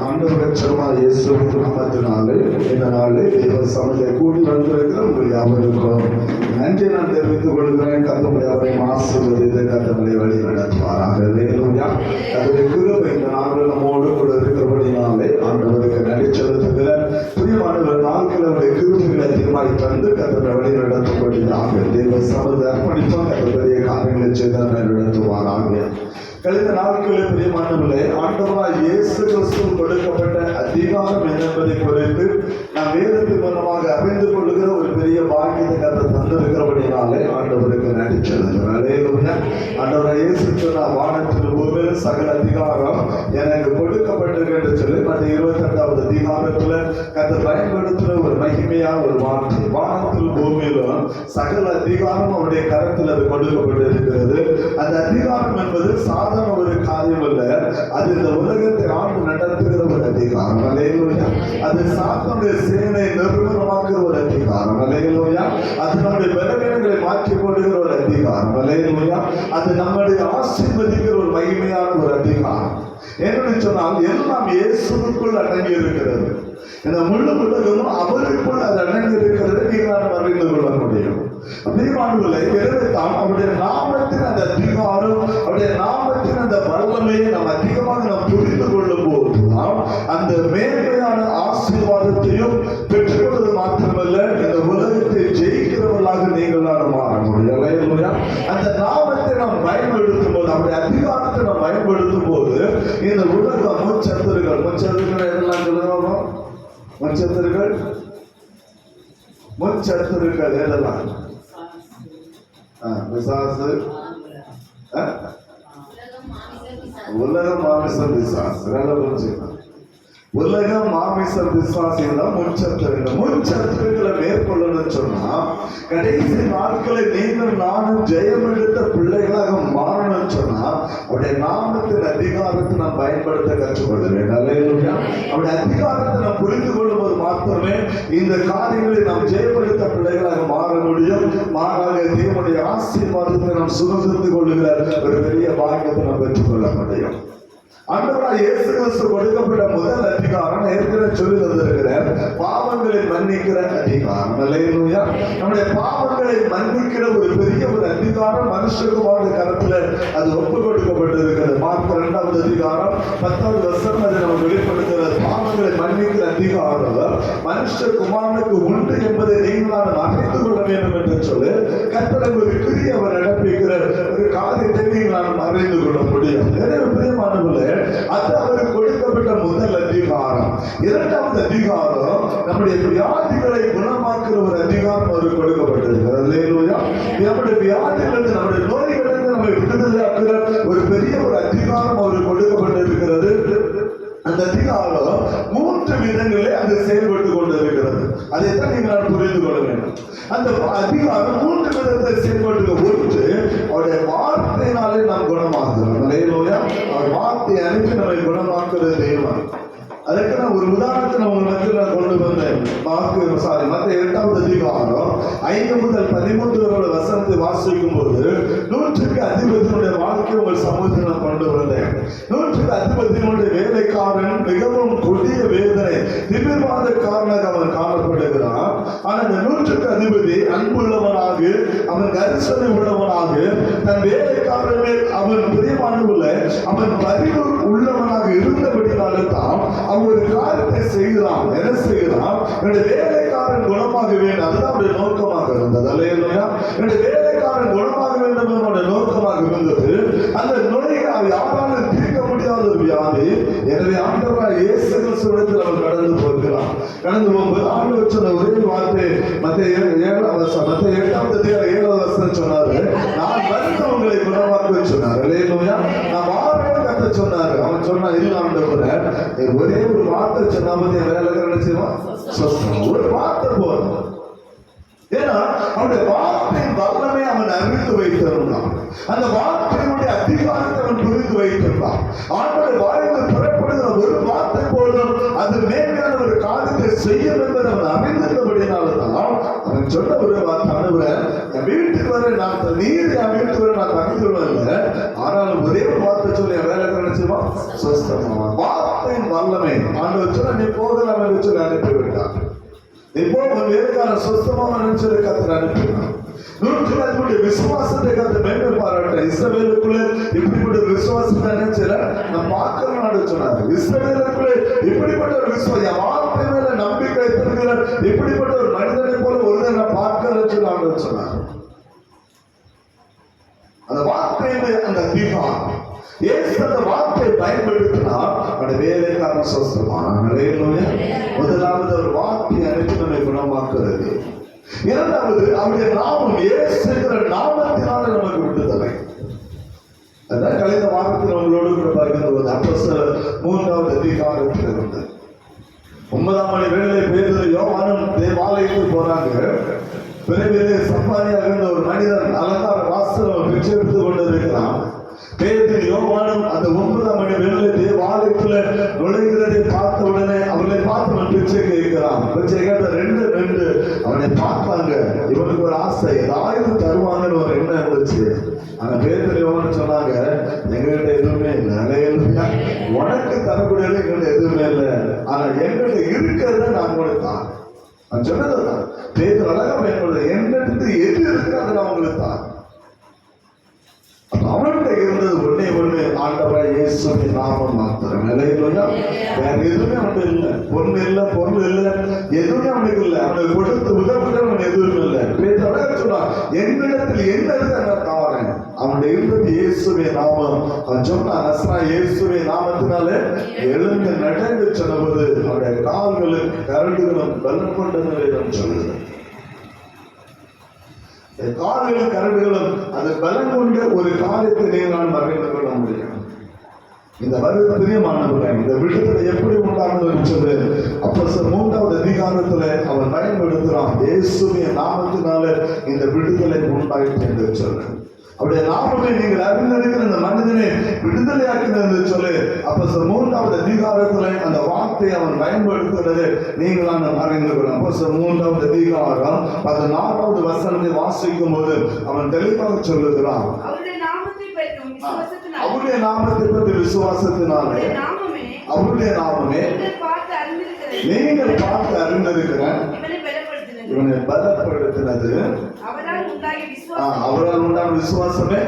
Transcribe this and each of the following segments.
ஆண்டவர் இயேசுவின் நாமத்தினாலே இந்த நாளில் தேவ சமூகத்தில் கூடி வந்திருக்கிற உங்கள் யாவருக்கும் நன்றி நான் தெரிவித்துக் கொள்கிறேன். கர்த்தர் அவரையும் ஆசீர்வதித்து கர்த்தரை வழி நடத்துவாராக. ஹல்லேலூயா. கர்த்தருடைய கிருபை இந்த நாளில் நம்மோடு கூட இருக்கிறபடினாலே ஆண்டவருக்கு நன்றி செலுத்துகிற பிரியமானவர் நாட்கள் அவருடைய கிருபைகளை அதிகமாய் தந்து கர்த்தரை வழி நடத்தும்படியாக தேவ சமூகத்தை அர்ப்பணிப்பாக கர்த்தருடைய காரியங்களை செய்து நடத்துவாராக. கழிந்த நாட்களில் பிரியமானவர்களே, ஆண்டவராய் இயேசு கிறிஸ்து கொடுக்கப்பட்ட அதிகாரம் என்பதை குறித்து நாம் வேதத்தின் மூலமாக அறிந்து கொள்ளுகிற ஒரு பெரிய பாக்கியத்தை கர்த்தர் தந்திருக்கிறபடினாலே ஆண்டவருக்கு நன்றி செலுத்துகிறேன். ஆண்டவராய் இயேசு சொன்ன வானத்தில் பூமியில் சகல அதிகாரம் எனக்கு கொடுக்கப்பட்டிருக்கு என்று சொல்லி அந்த 28வது அதிகாரத்துல கர்த்தர் பயன்படுத்துகிற ஒரு மகிமையான ஒரு வார்த்தை. வானத்தில் பூமியிலும் சகல அதிகாரம் அவருடைய கரத்தில் அது கொடுக்கப்பட்டிருக்கிறது. அந்த அதிகாரம் என்பது சாதாரண ஒரு காரியம் அல்ல. அது இந்த உலகத்தை ஆண்டு நடத்துகிற ஒரு அதிகாரம். அல்லேலூயா. அது சாத்தானுடைய சேனை நிர்மூலமாக்குகிற ஒரு அதிகாரம். அல்லேலூயா. அது நம்முடைய பலவீனங்களை மாற்றி போடுகிற ஒரு அதிகாரம். அல்லேலூயா. அது நம்முடைய ஆசீர்வதிக்கிற ஒரு மகிமையான ஒரு அதிகாரம். என்று சொன்னால் எல்லாம் இயேசுவுக்குள் அடங்கி இருக்கிறது. இந்த முழு உலகமும் அவருக்குள் அது அடங்கி இருக்கிறது. நீங்கள் அறிந்து கொள்ள முடியும். தான் அவருடைய நாமத்தின் அந்த அதிகாரம், அவருடைய நாமத்தின் அந்த வல்லமையை நாம் அதிகமாக நாம் புரிந்து கொள்ளும் போது அந்த மேன்மையான ஆசீர்வாதத்தையும் பெற்றுக்கொள்வது மாத்திரமல்ல, இந்த உலகத்தை ஜெயிக்கிறவர்களாக நீங்கள் மாற முடியும். அந்த நாமத்தை நாம் பயன்படுத்தும் போது, அவருடைய அதிகாரத்தை நாம் பயன்படுத்தும் போது இந்த உலக முச்சத்துருகள் எல்லாம் சொல்லுவாங்க. முச்சத்துருக்கள் எல்லாம் பிசாசு, உலகம் மாமிசம் பிசாசு. உலகம் மாமிசம் பிசாசின் முன்சத்துருக்களை மேற்கொள்ளணும்னு சொன்னா கடைசி நாட்களை நீங்கள் நானும் ஜெயம் எடுத்த பிள்ளைகளாக மாறணும்னு சொன்னா அவருடைய நாமத்தின் அதிகாரத்தை நாம் பயன்படுத்த கற்றுக்கொள்கிறேன். அல்லேலூயா. அவருடைய அதிகாரத்தை நாம் புரிந்து கொள்ளும்போது மாத்திரமே இந்த காரியங்களை நாம் ஜெயப்படுத்த பிள்ளைகளாக மாற முடியும். மாறாக தேவனுடைய ஆசீர்வாதத்தை நாம் சுதந்திரித்துக் கொள்ளுகிற ஒரு பெரிய பாக்கியத்தை நாம் பெற்றுக்கொள்ள முடியும். ஆண்டவராய் இயேசு கிறிஸ்து கொடுக்கப்பட்ட முதல் அதிகாரம் ஏற்கனவே சொல்லி தந்திருக்கிற பாவங்களை மன்னிக்கிற அதிகாரம். அல்லேலூயா. நம்முடைய பாவங்களை மன்னிக்கிற ஒரு பெரிய ஒரு அதிகாரம் மனுஷகுமாரனுடைய கரத்துல அது ஒப்பு கொடுக்கப்பட்டிருக்கிறது. மார்க் 2வது அதிகாரம் 10வது வசனம் அதை நம்ம வெளிப்படுத்துகிறது. பாவங்களை மன்னிக்கிற அதிகாரம் மனுஷகுமாரனுக்கு உண்டு என்பதை நீங்கள் அறிந்து கொள்ள வேண்டும் என்று சொல்லி கர்த்தரை ஒரு கிரியை அவர் நடப்பிக்கிற ஒரு காரியத்தை நீங்கள் அறிந்து கொள்ள முடியும். பிரியமானவர்களே, அது அவருக்கு கொடுக்கப்பட்ட முதல் அதிகாரம். 2வது அதிகாரம் நம்முடைய வியாதிகளை குணமாக்குற ஒரு அதிகாரம் அவருக்கு கொடுக்கப்பட்டிருக்கிறது. அல்லேலூயா. நம்முடைய வியாதிகளிலிருந்து, நம்முடைய நோய்களிலிருந்து நம்மை விடுதலையாக்குற ஒரு பெரிய ஒரு அதிகாரம் அவருக்கு கொடுக்கப்பட்டிருக்கிறது. அந்த அதிகாரம் 3 விதங்களே அது செயல்பட்டு கொண்டிருக்கிறது. அதைத்தான் நீங்கள் புரிந்து கொள்ள வேண்டும். அந்த அதிகாரம் 3 விதத்தை செயல்பட்டு, ஒன்று அவருடைய வார்த்தையினாலே நாம் குணமாக்குகிறோம். அல்லேலூயா. அவர் வார்த்தையை அனுப்பி நம்மை குணமாக்குறது தேவன். அதுக்கு நான் ஒரு உதாரணத்தை நான் உங்களுக்கு கொண்டு வந்தேன். மத்த 8வது அதிகாரம் 5 முதல் 13 வசனத்தை வாசிக்கும் போது 100க்கு அதிபதியினுடைய வாழ்க்கை உங்கள் சமூகத்தில் நான் கொண்டு வந்தேன். 100க்கு அதிபதியினுடைய வேலைக்காரன் மிகவும் கொடிய வேதனை திமிர்வாதக்காரனாக அவன் காணப்படுகிறான். ஆனால் அந்த 100க்கு அதிபதி அன்புள்ளவனாக, அவன் கரிசனை உள்ளவனாக, தன் வேலைக்காரனே அவன் பிரியமானவுள்ள, அவன் பரிவு உள்ளவனாக இருந்தபடினாலே தான் அவன் ஒரு காரியத்தை செய்கிறான். என்ன செய்கிறான்? என்னுடைய வேலைக்காரன் குணமாக வேண்டும். அதுதான் அவருடைய நோக்கமாக இருந்தது. அல்லேலூயா. என்னுடைய வேலைக்காரன் குணமாக வேண்டும் என்னுடைய நோக்கமாக இருந்தது. அந்த நோயை யாராலும் தீர்க்க முடியாத ஒரு வியாதி. எனவே ஆண்டவராய் இயேசு கிறிஸ்துவிடத்தில் அவர் கடந்து போகிறான். கடந்து போகும்போது ஆண்டவர் சொன்ன ஒரே வார்த்தை மத்தேயு 8வது வசனம் சொன்னாரு, நான் வந்து உங்களை குணமாக்க சொன்னார். அல்லேலூயா. நான் மாறேன்னு கத்த சொன்னாரு. அவன் சொன்னா, இல்ல ஆண்டவரே, ஒரே ஒரு வார்த்தை சொன்னா வேலை நினைச்சுவான். ஒரு வார்த்தை போதும். ஏன்னா அவனுடைய வார்த்தையின் வல்லமை அவன் அறிந்து வைத்திருந்தான். அந்த வார்த்தையினுடைய அதிகாரத்தை அவன் புரிந்து வைத்திருந்தான். ஆண்டவருடைய வாயிலிருந்து புறப்படுகிற ஒரு வார்த்தை போதும் அது மேன்மையான ஒரு காரியத்தை செய்யும் என்பதை அவன் அறிந்திருந்தபடினால்தான் அவன் சொன்ன ஒரு வார்த்தை, ஆண்டவரே, என் வீட்டுக்கு வர நான் நீர் என் வீட்டுக்கு வர நான் தங்கிடுவேன் இல்லை, ஆனாலும் ஒரே ஒரு வார்த்தை சொல்லி என் வேலை நினைச்சுவான், சொஸ்தமாவான். வார்த்தையின் வல்லமை. ஆண்டவர் சொன்னா நீ போகலாம் என்று சொல்லி அனுப்பிவிட்டார். இப்போ உன் வேலைக்கார சொஸ்தமாக நினைச்சதை கத்தர் அனுப்பினார். 100 விசுவாசத்தை கத்து மேன்மை பாராட்ட. இஸ்ரவேலுக்குள்ள இப்படிப்பட்ட விசுவாசத்தை நினைச்சல நான் பார்க்கணும் சொன்னார். இஸ்ரவேலுக்குள்ள இப்படிப்பட்ட ஒரு விசுவாசம், வார்த்தை மேல நம்பிக்கை வைத்திருக்கிற இப்படிப்பட்ட ஒரு மனிதனை போல ஒருத்தர் நான் பார்க்கறேன்னு சொல்லி ஆண்டவர் சொன்னார். அந்த வார்த்தையில அந்த அதிகாரம் இயேசு அந்த வார்த்தையை பயன்படுத்தினார். அந்த வேலைக்காரன் சொஸ்தமான முதலாவது ஒரு வார்த்தை அனைத்து நம்மை குணமாக்குறது. இரண்டாவது அவருடைய நாமம் இயேசுங்கிற நாமத்தினால நமக்கு விடுதலை. அதான் கழிந்த வாரத்தில் உங்களோடு கூட பகிர்ந்து அப்போஸ்தலர் 3வது அதிகாரத்தில் இருந்து 9ஆம் மணி வேளை பேதுரு யோவானும் தேவாலயத்துக்கு போறாங்க. பிறகு சம்பாதியாக இருந்த ஒரு மனிதன் அலங்கார வாசல் பிச்சை எடுத்துக் கொண்டிருக்கிறான். பேதுரு யோவானும் அந்த 9ஆம் மணி வேளை தேவாலயத்துல நுழைகிறதை பார்த்த உடனே அவர்களை பார்த்து பிச்சை கேட்கிறான். பிச்சை கேட்ட ரெண்டு அவனை பார்த்தாங்க. இவனுக்கு ஒரு ஆசை, ஏதாவது தருவாங்கன்னு ஒரு எண்ணம் இருந்துச்சு. அந்த பேதுரு யோவான் சொன்னாங்க, எங்ககிட்ட எதுவுமே இல்லை, உனக்கு தரக்கூடியது எங்கள்கிட்ட எதுவுமே இல்லை, ஆனா எங்கள்கிட்ட இருக்கிறத நான் கொடுத்தான். நான் சொன்னதுதான் பேதுரு அழகா பயன்படுது. என்னிடத்து எது இருக்கு அதை நான் உங்களுக்கு தான். அவன்கிட்ட இருந்தது ஒண்ணு ஆண்டவராய் இயேசுவின் நாமம் மாத்திரம். வேற எதுவுமே அவனுக்கு இல்லை. பொண்ணு இல்லை, பொருள் இல்லை, எதுவுமே அவனுக்கு இல்லை. அவனுக்கு கொடுத்து உதவுகிற அவன் எதுவுமே இல்லை. பேதுரு சொன்னான், என்னிடத்தில் என்ன இருக்கு நான் தாரேன். அவனுடைய இருந்தது இயேசுவின் நாமம். அவன் சொன்னான், நசரேயனாகிய இயேசுவின் நாமத்தினாலே எழுந்து நடந்து சொன்னபோது அவருடைய கால்களும் கரடுகளும் பலம் கொண்டது சொல்லுது. கால்களும் கரடுகளும் அது பலம் கொண்ட ஒரு காரியத்தை நான் மறைந்து கொள்ள முடியும். இந்த வருத்தமானவர்கள் இந்த விடுதலை எப்படி உண்டானது சொல்லு அப்போஸ்தலர் 3வது அதிகாரத்துல அவன் பயன்படுத்துறான். இயேசுவின் நாமத்தினால இந்த விடுதலை உண்டாயிற்று என்று சொல்லு. அவருடைய நாமத்தை நீங்கள் அறிந்திருக்கிற இந்த மனிதனை விடுதலையாக்கின என்று சொல்லு. அப்போஸ்தலர் 3வது அதிகாரத்துல அந்த வார்த்தையை அவன் பயன்படுத்துகிறது நீங்களான அறிந்து கொள்ள. அப்போஸ்தலர் 3வது அதிகாரம் 14வது வசனத்தை வாசிக்கும் போது அவன் தெளிவாக சொல்லுகிறான், அவருடைய நாமத்தை பற்றி விசுவாசத்தினாலே அவருடைய நாமமே நீங்கள் பார்த்து அறிந்திருக்கிற இவனை பலப்படுத்தினது, அவரால் உண்டான விசுவாசமே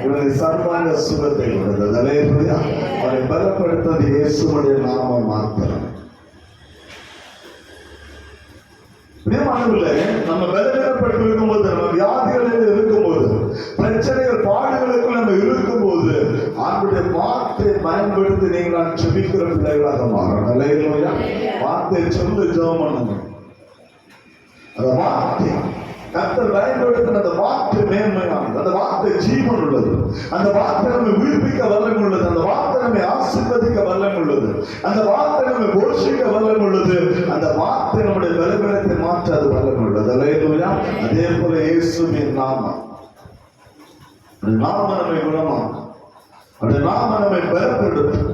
இவனை சர்வாங்க சுகத்தை கொடுத்தது. அவனை பலப்படுத்தது இயேசுவுடைய நாமம் மாத்திரம். நம்ம பலவீனப்பட்டு இருக்கும்போது, நம்ம வியாதிகளில் இருக்கும்போது, பிரச்சனைகள் பாடுகளுக்கு நம்ம இருக்கும்போது அவருடைய வார்த்தையை பயன்படுத்தி நீங்கள் நான் செபிக்கிற பிள்ளைகளாக மாறணும். வார்த்தை சொல்லு ஜெபம் பண்ணுங்க. அந்த வார்த்தை கர்த்தர் பயன்படுத்தின அந்த வார்த்தை மேன்மையானது. அந்த வார்த்தை ஜீவன் உள்ளது. அந்த வார்த்தை நம்மை உயிர்ப்பிக்க வல்லம் உள்ளது. அந்த வார்த்தை நம்மை ஆசீர்வதிக்க வல்லம் உள்ளது. அந்த வார்த்தை நம்மை போஷிக்க வல்லம் உள்ளது. அந்த வார்த்தை நம்முடைய பலவீனத்தை மாற்ற அது வல்லம் உள்ளது. அல்லேலூயா. அதே போல இயேசுவின் நாமம் நம்மை குணமாக்கும். அவருடைய நாம நம்மை பலப்படுத்தும்.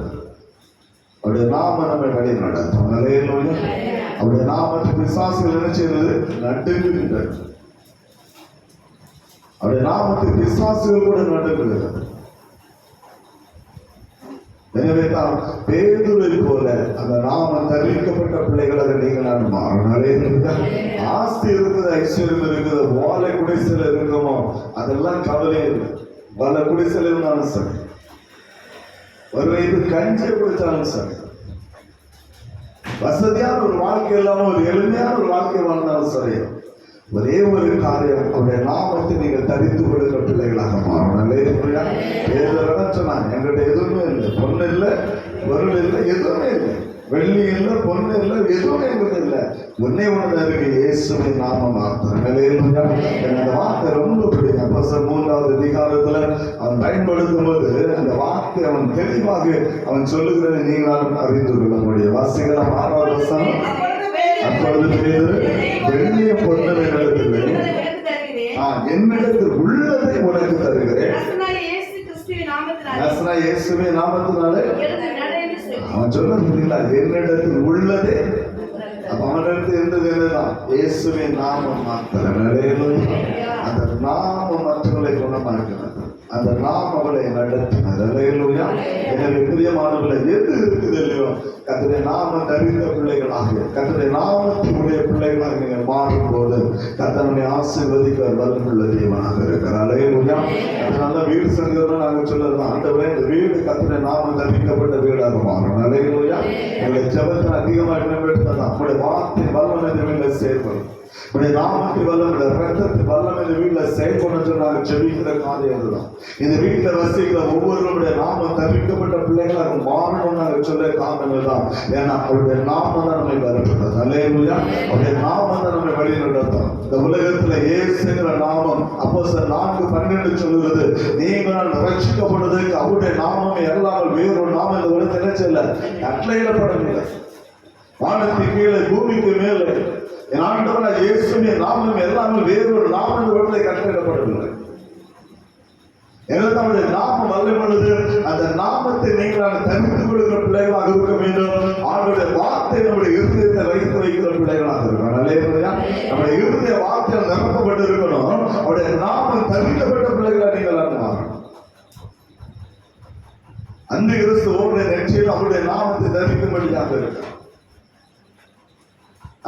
அவருடைய நாம நம்மை வழி நடத்தும். அல்லேலூயா. அவருடைய நாமத்துக்கு பிசாசுகள் என்ன செய்வது? நடுங்குகின்றது. அவருடைய நாமத்துக்கு பிசாசுகள் கூட நடுங்குகிறது. எனவே தான் பேதுருவை போல அந்த நாமம் தரிக்கப்பட்ட பிள்ளைகளாக நீங்கள் நான் மாறணும். ஆஸ்தி இருக்குது, ஐஸ்வர்யம் இருக்குது, வாழை குடிசையில் இருக்குமோ அதெல்லாம் கவலை இல்லை. பல குடிசையில் இருந்தாலும் சரி, ஒரு வயது கஞ்சியை குடிச்சாலும் சரி, வசதியான ஒரு வாழ்க்கை இல்லாம ஒரு எளிமையான ஒரு வாழ்க்கை வாழ்ந்தாலும் சரி, ஒரே ஒரு காரியம், அவருடைய நாமத்தை நீங்கள் தரித்து கொடுக்கிற பிள்ளைகளாக மாறணும். சொன்னாங்க, எங்கிட்ட எதுவுமே இல்லை, பொண்ணு இல்லை, பொருள் இல்லை, எதுவுமே இல்லை, வெள்ளி இல்லை, பொண்ணு இல்லை, எதுவுமே எங்கிட்ட இல்லை, ஒன்னே ஒண்ணுதான் இருக்கு, இயேசுவின் நாமம் மாத்திரம். அந்த வார்த்தை ரொம்ப பிடிக்கும். அப்போஸ்தலர் 3வது அதிகாரத்துல அவன் பயன்படுத்தும் போது அந்த வார்த்தை அவன் தெளிவாக அவன் சொல்லுகிறதை நீங்களாலும் அறிந்து கொள்ள முடியும். வாசிக்கலாம் 6வது வசனம். அப்பொழுது பேதுரு, வெள்ளிய பொண்ணு என்னிடத்திலே என்னிடத்தில் உள்ளதை உனக்கு தருகிறேன், இயேசுவின் நாமத்தினாலே அவன் சொன்னா என்னிடத்தில் உள்ளதே. அவனிடத்தில் இருந்தது என்னதான்? இயேசுவின் நாமம் மாத்திரம். அந்த நாமம் மற்றவர்களை குணமாக்கிறது. அந்த நாம் அவளை நடத்தினார். அல்லேலூயா. எனவே பிரியமானவர்களே, எது இருக்குது இல்லையோ, கர்த்தருடைய நாமம் தரித்த பிள்ளைகளாக, கர்த்தருடைய நாமத்தினுடைய பிள்ளைகளாக நீங்கள் மாறும்போது கர்த்தர் நம்மை ஆசீர்வதிக்க வல்லமையுள்ள தேவனாக இருக்கிறார். அல்லேலூயா. அதனால வீடு செஞ்சதுன்னா நாங்கள் சொல்லலாம், ஆண்டவரே இந்த வீடு கர்த்தருடைய நாமம் தரிக்கப்பட்ட வீடாக மாறும். அல்லேலூயா. எங்களை ஜெபத்தில் அதிகமாக இடம்பெற்றதான் நம்முடைய வார்த்தை வல்லமை இந்த வீட்டில் செயல்படும். உடைய நாமத்தின் வல்லம், ரத்தத்தின் வல்லம் இந்த வீட்டில் செயல்படும். நாங்கள் செபிக்கிற காரியம் அதுதான். இந்த வீட்டில் வசிக்கிற ஒவ்வொருவருடைய நாமம் தவிர்க்கப்பட்ட பிள்ளைகளாக மாறணும் நாங்கள் சொல்ல காரணங்கள் தான். ஏன்னா அவருடைய நாமம் தான் நம்மை வருகிறது. அல்லேலூயா. அவருடைய நாமம் தான் நம்மை வழி நடத்தும். இந்த உலகத்துல இயேசுங்கிற நாமம் அப்போஸ்தலர் 4:12 சொல்லுகிறது, நீங்கள் ரட்சிக்கப்படுவதற்கு அவருடைய நாமம் எல்லாரும் வேறொரு நாமம் இந்த உலகத்தில் என்ன செய்யல, கட்டளையிடப்படவில்லை. வானத்தின் கீழே பூமிக்கு மேலே என் ஆண்டவராகிய இயேசுவின் நாமம் எல்லாமே வேறொரு நாமம் இந்த உலகத்தில் கட்டளையிடப்படவில்லை. எனவே அவருடைய நாமம் வல்லமையுள்ளது. அந்த நாமத்தை நீங்கள் தவிர்த்துக் கொள்கிற பிள்ளைகளாக இருக்க வேண்டும். அவருடைய வார்த்தை நம்முடைய இருதயத்தை வைத்து வைக்கிற பிள்ளைகளாக இருக்கணும். அல்லேலூயா. நம்முடைய இருதய வார்த்தையால் நிரப்பப்பட்டு இருக்கணும். அவருடைய நாமம் தவிர்க்கப்பட்ட பிள்ளைகளாக நீங்கள் மாறணும். அந்த கிறிஸ்து ஒவ்வொரு நெற்றியில் அவருடைய நாமத்தை தரிக்கும்படியாக இருக்கிறார்.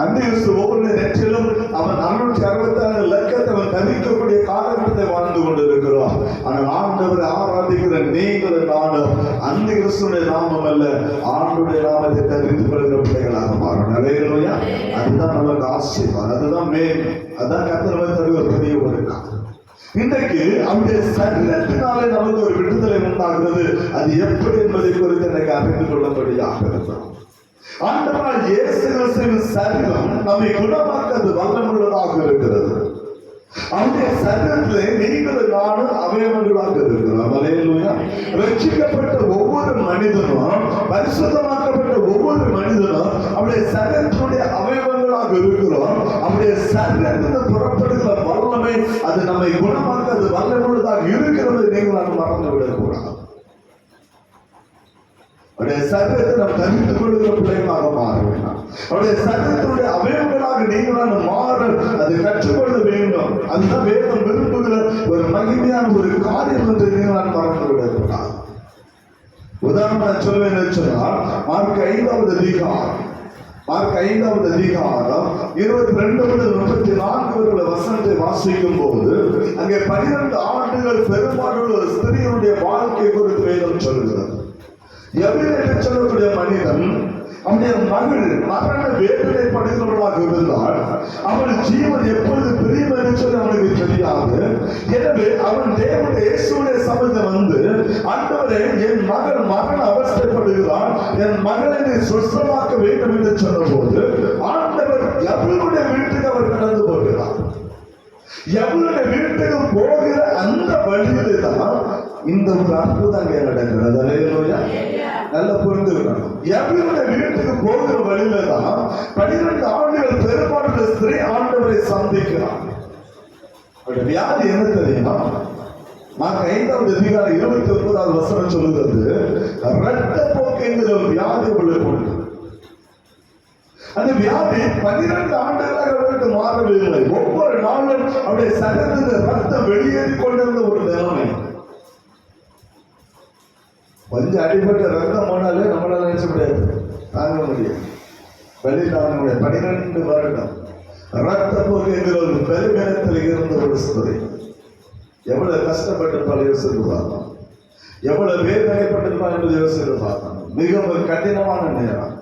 அந்த ஒவ்வொரு நெற்றிலும் அவன் 666 லட்சத்தை அவன் தவிக்கக்கூடிய காலகட்டத்தை வாழ்ந்து கொண்டிருக்கிறோம். ஆனால் ஆண்டவரை ஆராதிக்கிற நீங்கள் நானும் அந்த கிறிஸ்துடைய நாமம் அல்ல, ஆண்டுடைய நாமத்தை தரித்துக் கொள்கிற பிள்ளைகளாக மாறணும். அல்லேலூயா. அதுதான் நமக்கு ஆசீர்வாதம், அதுதான் மேன்மை, அதுதான் கர்த்தர் தருகிற பெரிய ஒரு காரணம். இன்றைக்கு அவருடைய சரீரத்தினாலே நமக்கு ஒரு விடுதலை உண்டாகிறது. அது எப்படி என்பதை குறித்து எனக்கு அறிந்து கொள்ளபடியாக இருக்கிறோம். ஆண்டவராகிய இயேசு கிறிஸ்துவின் சரீரம் நம்மை குணமாக்க வல்லமையுள்ளதாக இருக்கிறது. அவருடைய சரீரத்திலே நீங்களும் நானும் அவயவங்களாக இருக்கிறோம். அல்லேலூயா. ரட்சிக்கப்பட்ட ஒவ்வொரு மனிதனும், பரிசுத்தமாக்கப்பட்ட ஒவ்வொரு மனிதனும் அவருடைய சரீரத்தினுடைய அவயவங்களாக இருக்கிறோம். அவருடைய சரீரத்திலிருந்து புறப்படுகிற வல்லமை அது நம்மை குணமாக்க அது வல்லமையுள்ளதாக இருக்கிறது. நீங்கள் நான் மறந்து விடக்கூடாது. அவருடைய சரீரத்தை நாம் தரித்துக் கொள்கிற பிள்ளைகளாக மாற வேண்டாம். அவருடைய சரீரத்தினுடைய அவயவங்களாக நீங்கள் மாற அதை கற்றுக்கொள்ள வேண்டும். அதுதான் வேதம் விரும்புகிற ஒரு மகிமையான ஒரு காரியம் என்று நீங்கள் மறந்து விடக்கூடாது. உதாரணம் சொல்வேன் என்று சொன்னால், மார்க் 5வது அதிகாரம் 22-34 வசனத்தை வாசிக்கும் போது அங்கே 12 ஆண்டுகள் பெரும்பாலும் ஒரு ஸ்திரீனுடைய வாழ்க்கை குறித்து வேதம் சொல்கிறது. எபிரேயர் என்று சொல்லக்கூடிய மனிதன் அவனுடைய மகள் மரண வேதனைப்படுகிறவர்களாக இருந்தால் அவன் ஜீவன் எப்பொழுது பிரியும் என்று சொல்லி அவனுக்கு தெரியாது. எனவே அவன் தேவனுடைய இயேசுவுடைய சமூகத்தில் வந்து, ஆண்டவரே என் மகள் மரண அவஸ்தைப்படுகிறான், என் மகளை நீ சுத்தமாக்க வேண்டும் என்று சொன்ன போது ஆண்டவர் எவருடைய வீட்டுக்கு அவர் கடந்து போகிறார். எவருடைய வீட்டுக்கு போகிற அந்த வழியிலே தான் இந்த ஒரு அற்புதம் நடக்கிறது. அல்லேலூயா. நல்ல புரிந்துக்கணும். எவருடைய வீட்டுக்கு போகிற வழியில தான் 12 ஆண்டுகள் பெரும்பாலான ஸ்திரீ ஆண்டவரை சந்திக்கிறார். அவருடைய வியாதி என்ன தெரியுமா? மார்க் 5வது அதிகாரம் 29வது வசனம் சொல்லுகிறது, இரத்தப்போக்கு என்கிற ஒரு வியாதி உள்ளது. அந்த வியாதி 12 ஆண்டுகளாக அவருக்கு மாறவில்லை. ஒவ்வொரு நாளும் அவருடைய சரீரத்தில் ரத்தம் வெளியேறிக் கொண்டிருந்த ஒரு நிலைமை. கொஞ்சம் அடிப்பட்ட ரத்தம் போனாலே நம்மளால நினைச்ச முடியாது, தாங்க முடியாது, வெளி தாங்க முடியாது. 12 வருடம் ரத்தப்போக்கு என்கிற ஒரு பெருமினத்தில் இருந்த ஒரு ஸ்திரீ எவ்வளவு கஷ்டப்பட்டு பல யோசித்து பார்த்தோம், எவ்வளவு வேதனைப்பட்டிருப்பான் என்று யோசித்து பார்த்தோம். மிகவும் கடினமான நேரம்.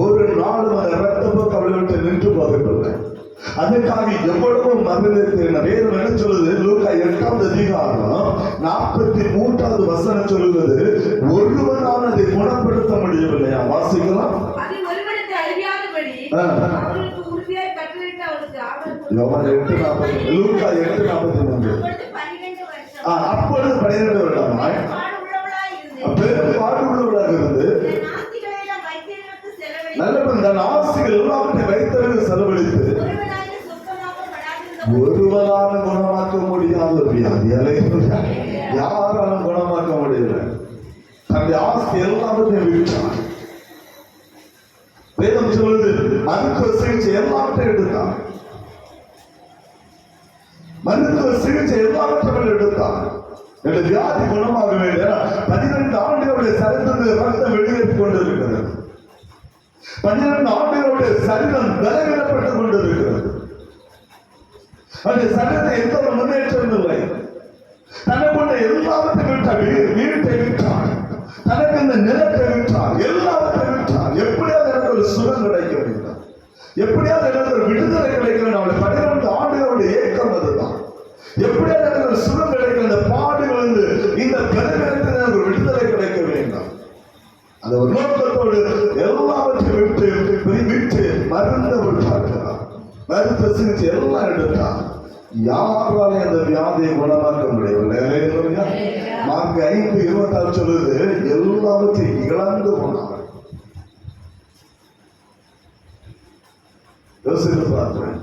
ஒரு நாளும் அந்த ரத்தப்போக்கு அவளை விட்டு நின்று போகவில்லை. அதுக்காக எவ்வளவு மகிழ்ச்சியான வேதம் என்ன சொல்லுது? லூக்கா 8வது அதிகாரம் 43வது வசனம் சொல்லுவது, ஒருவனால அதை குணப்படுத்த முடியவில்லையா? வாசிக்கலாம். லூக்கா 8:43. அப்பொழுது 12 வருடமாய் பெரும் பாடுள்ளவர்களாக இருந்து நல்ல ஆசிகள் எல்லாவற்றையும் வைத்தவர்கள் செலவழித்து ஒருவரான குணமாக்க முடியாத வியாதி. யாராலும் குணமாக்க முடியல. தன்னுடைய ஆஸ்தி எல்லாவற்றையும் விட்டான். வேதம் சொல்லுது, மருத்துவ சிகிச்சை எல்லாவற்றையும் எடுத்தான். மருத்துவ சிகிச்சை எல்லாவற்றையும் எடுத்தான். இந்த வியாதி குணமாக வேண்டும். 12 ஆண்டுகளுடைய சரீரத்திலிருந்து ரத்தம் வெளியேறிக் கொண்டிருக்கிறது. 12 ஆண்டுகளுடைய சரீரம் பலவீனப்பட்டுக் கொண்டிருக்கிறது. அந்த சரீரத்தை எந்த ஒரு முன்னேற்றம் இல்லை. தனக்குள்ள எல்லாவற்றையும் விட்டார். வீட்டை விட்டார், தனக்கு இந்த நிலத்தை விட்டார், எல்லாவற்றையும் விட்டார். எப்படியாவது எனக்கு ஒரு சுகம் கிடைக்க வேண்டும், எப்படியாவது எனக்கு ஒரு விடுதலை கிடைக்க வேண்டும். அவருடைய 12 ஆண்டுகளுடைய ஏக்கம் அதுதான். எப்படியாவது எனக்கு ஒரு சுகம் கிடைக்க, இந்த பாடுகள் வந்து இந்த பலவீனத்தில் எனக்கு ஒரு விடுதலை கிடைக்க வேண்டும். அந்த ஒரு நோக்கத்தோடு எல்லாவற்றையும் விட்டு மருந்து விட்டார். மருத்துவ சிகிச்சை எல்லாம் எடுத்தார். யாராலே அந்த வியாதியை குணமாக்க முடியவில்லை. மார்க் 5:26 சொல்லுது, எல்லாவற்றையும் இழந்து போனார். யோசித்து பார்க்கிறேன்.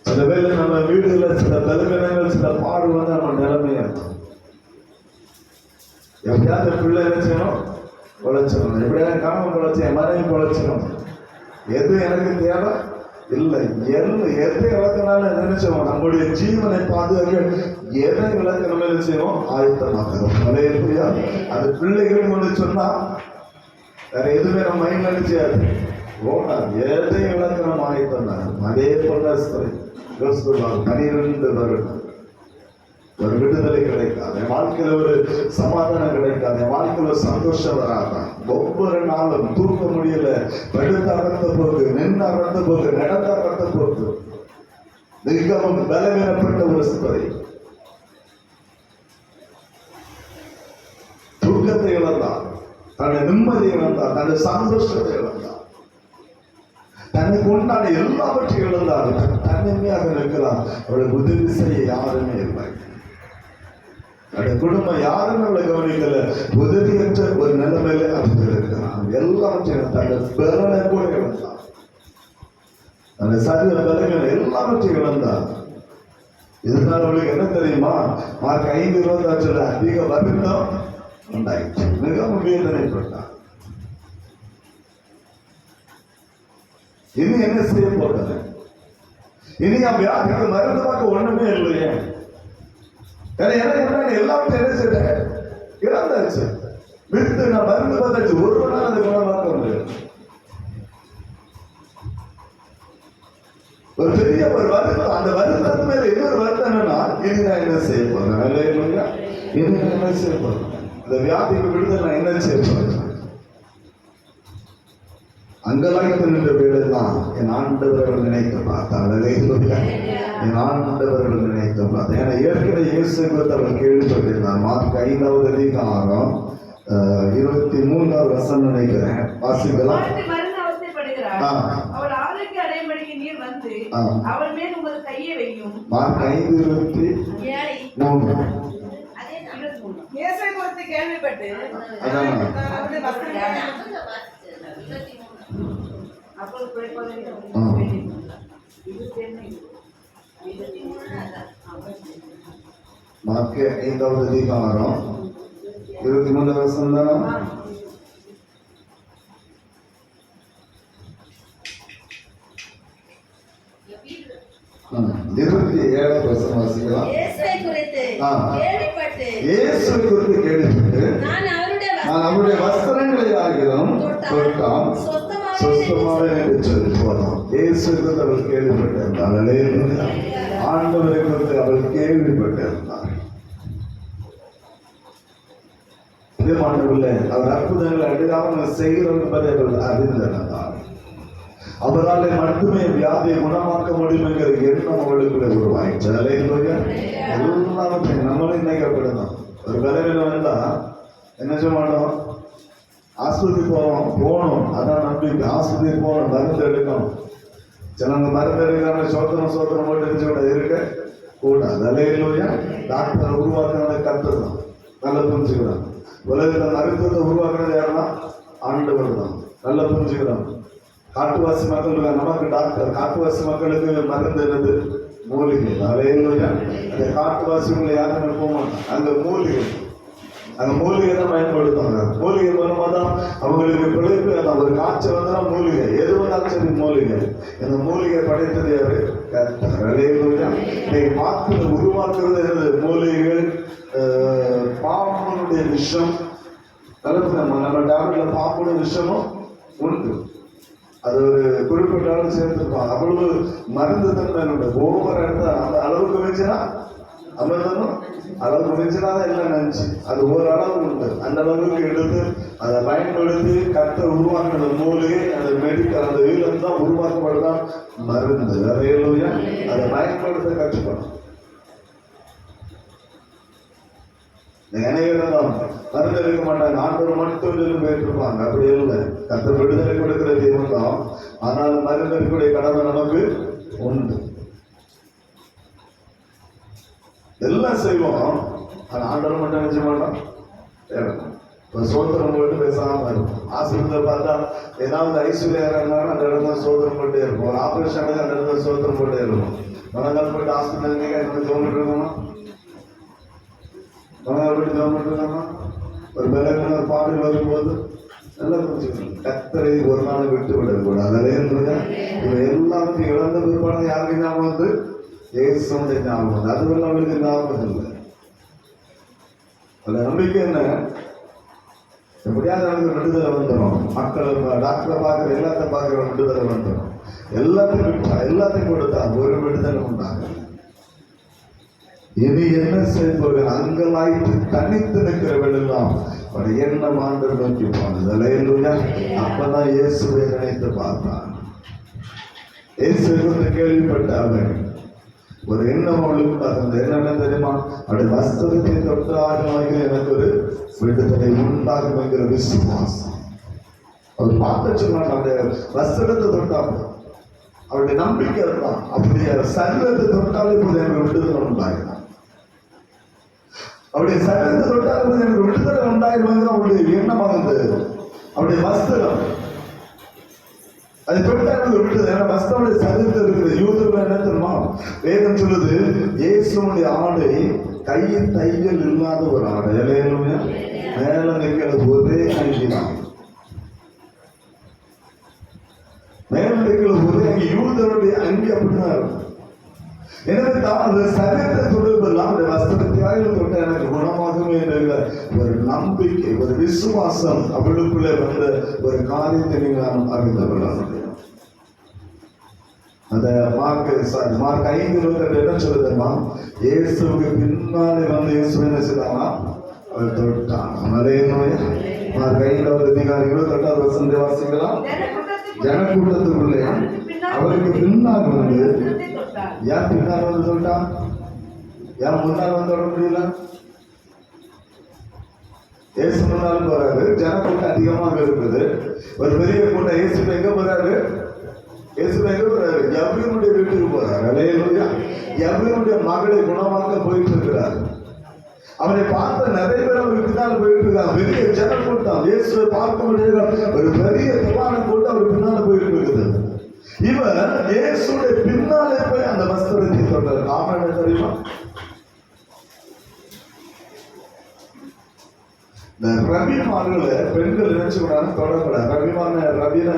சில வேலை நம்ம வீடுல சில பலவீனங்கள், சில பாடு வந்து நம்ம நிலைமையா எப்படியாவது பிள்ளை நினைச்சணும் உழைச்சணும், எப்படியாவது காண உழைச்சேன், மனைவி உழைச்சணும். எது எனக்கு தேவை இல்லை. எதை இழக்கினாலும் நினைச்சோம் நம்முடைய ஜீவனை பாதுகாக்க எதை இழக்கணுமே நினைச்சோம் ஆயத்தமாக்கணும். மலையா அது பிள்ளைகள் ஒன்று சொன்னா வேற எதுவுமே நம்ம மைண்ட் நினைச்சாது ஓடாது. எதை இழக்கணும் ஆயத்தம் தான். அதே போல 12 வருடம் ஒரு விடுதலை கிடைக்காது, என் வாழ்க்கையில ஒரு சமாதானம் கிடைக்காது, என் வாழ்க்கையில ஒரு சந்தோஷம் வராது. ஒவ்வொரு நாளும் தூக்க முடியல, படுத்த அகத்த போக்கு, நின்று அகத்த போக்கு, நடந்த அகத்த போக்கு, மிகவும் பலவீனப்பட்ட ஒரு ஸ்திரீ. தூக்கத்தை இழந்தார், தன்னுடைய நிம்மதியை இழந்தார், தன்னுடைய சந்தோஷத்தை இழந்தார், தனக்கு உண்டான எல்லாவற்றையும் இழந்தார். தனிமையாக இருக்கிறார். அவருடைய உதவி செய்ய யாருமே இல்லை. அவருடைய குடும்பம் யாருமே அவளை கவனிக்கல. உதவியற்ற ஒரு நிலைமையில அவர் இருக்கிறார். எல்லாவற்றையும் தன்னுடைய பிறனை கூட இழந்தார். அந்த சரீர பலங்கள் எல்லாவற்றையும் இழந்தார். இதனால அவளுக்கு என்ன தெரியுமா? மார்க் 5:26 அதிக வருத்தம் உண்டாயிற்று. மிகவும் வேதனைப்பட்டார். இனி என்ன செய்ய போறது? இனி வியாதிக்கு மருந்து பார்க்க ஒண்ணுமே இல்லையே. எனக்கு முன்னாடி எல்லாத்தையும் என்ன செய்ய இறந்தாச்சு. வித்து நான் மருந்து பார்த்தாச்சு. ஒரு நாள் அதை குணமாக்க முடியும். ஒரு பெரிய ஒரு வருத்தம். அந்த வருத்தத்து மேல இன்னொரு வருத்தம் என்னன்னா, இனி நான் என்ன செய்ய போறேன்? இனி என்ன செய்ய போறேன்? இந்த வியாதிக்கு விடுதலை நான் என்ன செய்ய போறேன்? அங்கலாய்த்து நின்ற வேலைதான் என் ஆண்டவர்கள் நினைக்க பார்த்தாங்க. என் ஆண்டவர்கள் நினைக்க பார்த்தாங்க. ஏன்னா ஏற்கனவே இயேசு குறித்து அவர் கேள்விப்பட்டிருந்தார். மார்க் 5வது அதிகாரம் 23வது வசனம் நினைக்கிறேன். வாசிக்கலாம். மார்க் 5:23. கேள்விப்பட்டு மார்க் 5வது அதிகாரம் 23வது வசனம் தானா? இயேசுவை குறித்து கேள்விப்பட்டு நான் அவருடைய வஸ்திரங்களை ஆகிலும் தொட்டால் சொந்தமாக என்று சொல்லி போனோம். இயேசுவை குறித்து அவள் கேள்விப்பட்டிருந்தார். ஆண்டவரை குறித்து அவள் கேள்விப்பட்டிருந்தார். அவர் அற்புதங்களை அடையாமல் செய்கிறோம் என்பதை அவர்கள் அறிந்திருந்தார். அவரால் மட்டுமே வியாதியை குணமாக்க முடியும் என்கிற எண்ணம் அவளுக்குள்ள உருவாயிற்று. எல்லாவற்றையும் நம்மளும் நினைக்கப்படுதோம். ஒரு பலவீனம் வந்தா என்ன செய்ய மாட்டோம்? ஆஸ்பத்திரி போகணும். அதான் நம்பிக்கை. ஆஸ்பத்திரி போகணும், மருந்து எடுக்கணும். சிலவங்க மருந்து எடுக்கிறாங்க, சோத்திரம் போட்டு அடிச்சு கூட இருக்க கூடாது. அலையிலோயா டாக்டர் உருவாக்குறத கற்றுக்கணும், நல்லா புரிஞ்சுக்கிறோம். உலகத்தில் மருத்துவத்தை உருவாக்குறது யாருன்னா ஆண்டவர் தான். நல்லா புரிஞ்சுக்கிறோம். காட்டுவாசி மக்கள் நமக்கு டாக்டர், காட்டுவாசி மக்களுக்கு மருந்து என்னது? மூலிகை. அலையிலோயா அந்த காட்டுவாசிகளை யாருமே போக மாட்டாங்க. அந்த மூலிகை அங்க மூலிகை தான் பயன்படுத்துவாங்க. மூலிகை மூலமா தான் அவங்களுக்கு பிழைப்பு. ஒரு காய்ச்சல் வந்தா மூலிகை, எது வந்தாலும் சரி மூலிகை. இந்த மூலிகை படைத்தது யாரு? மாற்று உருவாக்குறது என்னது? மூலிகைகள், பாம்புடைய விஷம். நம்ம டேப்லெட்ல பாம்புடைய விஷமும் உண்டு. அது ஒரு குறிப்பிட்ட அளவு சேர்த்துருப்பாங்க. அவ்வளவு மருந்து தன்மை ஒவ்வொரு இடத்துல அந்த அளவுக்கு வச்சுன்னா அமிர்தமும் அளவுக்கு மிஞ்சினாதான் எல்லாம் நினைச்சு அது ஒரு அளவு உண்டு. அந்த அளவுக்கு எடுத்து அதை பயன்படுத்தி கர்த்தர் உருவாக்குற மூலிகை, அந்த மெடிக்கல், அந்த வீரம் தான் உருவாக்கப்படுதான் மருந்து. அதையிலா அதை பயன்படுத்த கற்றுக்கணும். நினைவுதான் மருந்து எடுக்க மாட்டாங்க, ஆண்டவர் மட்டும் சொல்லி போயிட்டு இருப்பாங்க. அப்படி இல்லை, கர்த்தர் விடுதலை கொடுக்கிற தெய்வம் தான். ஆனால் மருந்து எடுக்கக்கூடிய கடமை நமக்கு உண்டு. எல்லாம் செய்வோம், ஆனா ஆண்டவர் மட்டும் நினைச்ச மாட்டோம். சோதனம் போட்டு பேசாம இருக்கும். ஆஸ்பத்திரியில பார்த்தா ஏதாவது ஐசியூல இருந்தாலும் அந்த இடத்துல சோதனம் போட்டே இருக்கும். ஒரு ஆபரேஷன் அந்த இடத்துல சோதனம் போட்டே இருக்கும். மனநாள் போயிட்டு ஆஸ்பத்திரி ஜோமிட்டு இருக்கோமா? மனநாள் போயிட்டு ஜோமிட்டு இருக்கோமா? ஒரு பலவீன ஒரு பாடல் வரும்போது நல்லா புரிஞ்சுக்கணும், கர்த்தரை ஒரு நாள் விட்டு விடக்கூடாது. அதே இவன் எல்லாத்தையும் இழந்த பிற்பாடு யாருக்கு ஞாபகம் வந்து இயேசுடைய ஞாபகம் வந்து, அதுவெல்லாம் அவளுக்கு ஞாபகம் இல்லை. அந்த நம்பிக்கை என்ன? எப்படியாவது நமக்கு விடுதலை வந்துடும். மக்கள் டாக்டரை பார்க்குற எல்லாத்தையும் பார்க்குற விடுதலை வந்துடும். எல்லாத்தையும் விட்டா, எல்லாத்தையும் கொடுத்தா ஒரு விடுதலை உண்டாங்க. இனி என்ன செய்வது? அங்கலாய்த்து தனித்து நிற்கிறவெல்லாம் என்ன மாண்டர் நோக்கி போனது. அப்பதான் இயேசுவை நினைத்து பார்த்தான். இயேசு கேள்விப்பட்ட அவன் ஒரு எண்ணம் அவளுக்கு அந்த என்ன தெரியுமா? அப்படி வஸ்திரத்தை தொட்டாக எனக்கு ஒரு விடுதலை உண்டாகும் என்கிற விசுவாசம். அவர் பார்த்து சொன்னாங்க, அவருடைய வஸ்திரத்தை தொட்டாங்க. அவருடைய நம்பிக்கை இருந்தான். அப்படியே சரீரத்தை தொட்டாலே போது எனக்கு விடுதலை உண்டாகிறான். அவருடைய சரீரத்தை தொட்டாலே போது எனக்கு விடுதலை உண்டாயிருவாங்க. அவருடைய எண்ணமாக இருந்தது. அவருடைய வஸ்திரம் அது தொட்டால் விடுதலை. ஏன்னா வஸ்திரமுடைய சரீரத்தில் இருக்கிற யூதர்கள் என்ன தெரியுமா? வேதம் சொல்லுது, இயேசுடைய ஆடை கையில் தையல் இல்லாத ஒரு ஆடை. மேல நிற்கிறது ஒரே அங்கிதான். மேல நிற்கிறது ஒரே அங்கி. யூதருடைய அங்கி அப்படிதான் இருக்கும். எனவே தான் அந்த சரீரத்தை தொடர்பெல்லாம் அந்த வஸ்திரத்தையாக தொட்ட எனக்கு குணமாகுமே என்ற ஒரு நம்பிக்கை, ஒரு விசுவாசம் அவளுக்குள்ளே வந்த ஒரு காரியத்தை நீங்கள் அறிந்தவர்களாக. அந்த மார்க் 5:22 என்ன சொல்லுதுமா? இயேசுக்கு பின்னாலே வந்து இயேசு என்ன செய்தானா? அவர் தொட்டான். மார்க் 5:28 வாசிக்கலாம். ஜனக்கூட்டத்துக்குள்ளே அவருக்கு பின்னால் வந்து, ஏன் பின்னால் வந்து தொட்டான்? ஏன் முன்னால் வந்து தொட முடியல? இயேசு முன்னாலும் போறாரு, ஜனக்கூட்டம் அதிகமாக இருக்குது. ஒரு பெரிய கூட்டம். இயேசு எங்க போறாரு? இயேசு எங்க போறாரு? யவீனுடைய வீட்டுக்கு போறாரு. அல்லேலூயா. யவீனுடைய மகளை குணமாக்க போயிட்டு இருக்கிறார். அவனை பார்த்த நிறைய பேர் அவருக்கு பின்னால் போயிட்டு இருக்காங்க. பெரிய ஜனக்கூட்டம். இயேசுவை பார்க்க முடியாத ஒரு பெரிய பிரதான கூட்டம் அவருக்கு பின்னால் போயிட்டு இருக்குது. இவர் இயேசுடைய பின்னாலே போய் அந்த வஸ்திரத்தை தொட்டார். காரணம் என்ன தெரியுமா? இந்த ரபிமார்களை பெண்கள் நினைச்சு கூடாது, தொடக்கூடாது. ரபினா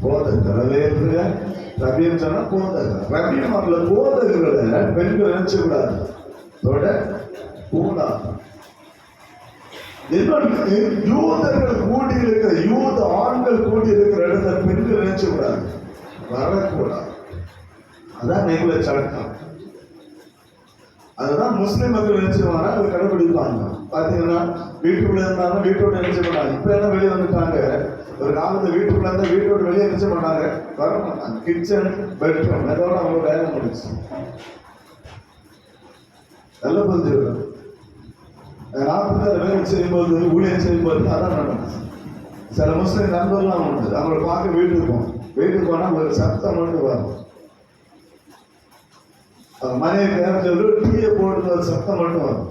போதகர். ரபின்னு சொன்னா போதகர். ரபிமார்களை போதகர்களை பெண்கள் நினைச்சு கூடாது, தொட கூடாது. யூதர்கள் கூடி இருக்கிற, யூத ஆண்கள் கூடி இருக்கிற இடத்துல பெண்கள் நினைச்சு கூடாது, வரக்கூடாது. அதான் நெகுல சட்டம். அதுதான் முஸ்லிம் மக்கள் நினைச்சுவாங்க, அதை கடைபிடிப்பாங்க. பாத்தீங்கன்னா வீட்டுக்குள்ள இருந்தாலும் வீட்டோட நினைச்சு பண்ணாங்க. இப்ப எல்லாம் வெளியே வந்துட்டாங்க. ஒரு காலத்துல வீட்டுக்குள்ள இருந்தா வீட்டோட வெளியே நினைச்சு பண்ணாங்க, வர மாட்டாங்க. கிச்சன், பெட்ரூம், அதோட அவங்க வேலை முடிச்சு. நல்லா புரிஞ்சுக்கணும். நாற்பத்தி வேலை செய்யும்போது, ஊழியம் செய்யும்போது அதான் நடந்துச்சு. சில முஸ்லிம் நண்பர்லாம் உண்டு, அவங்களை பார்க்க வீட்டுக்கு போவோம். வீட்டுக்கு போனா ஒரு சத்தம் மட்டும் வரும். மனைவி பேர் சொல்லி டீயை போட்டு ஒரு சத்தம் மட்டும் வரும்.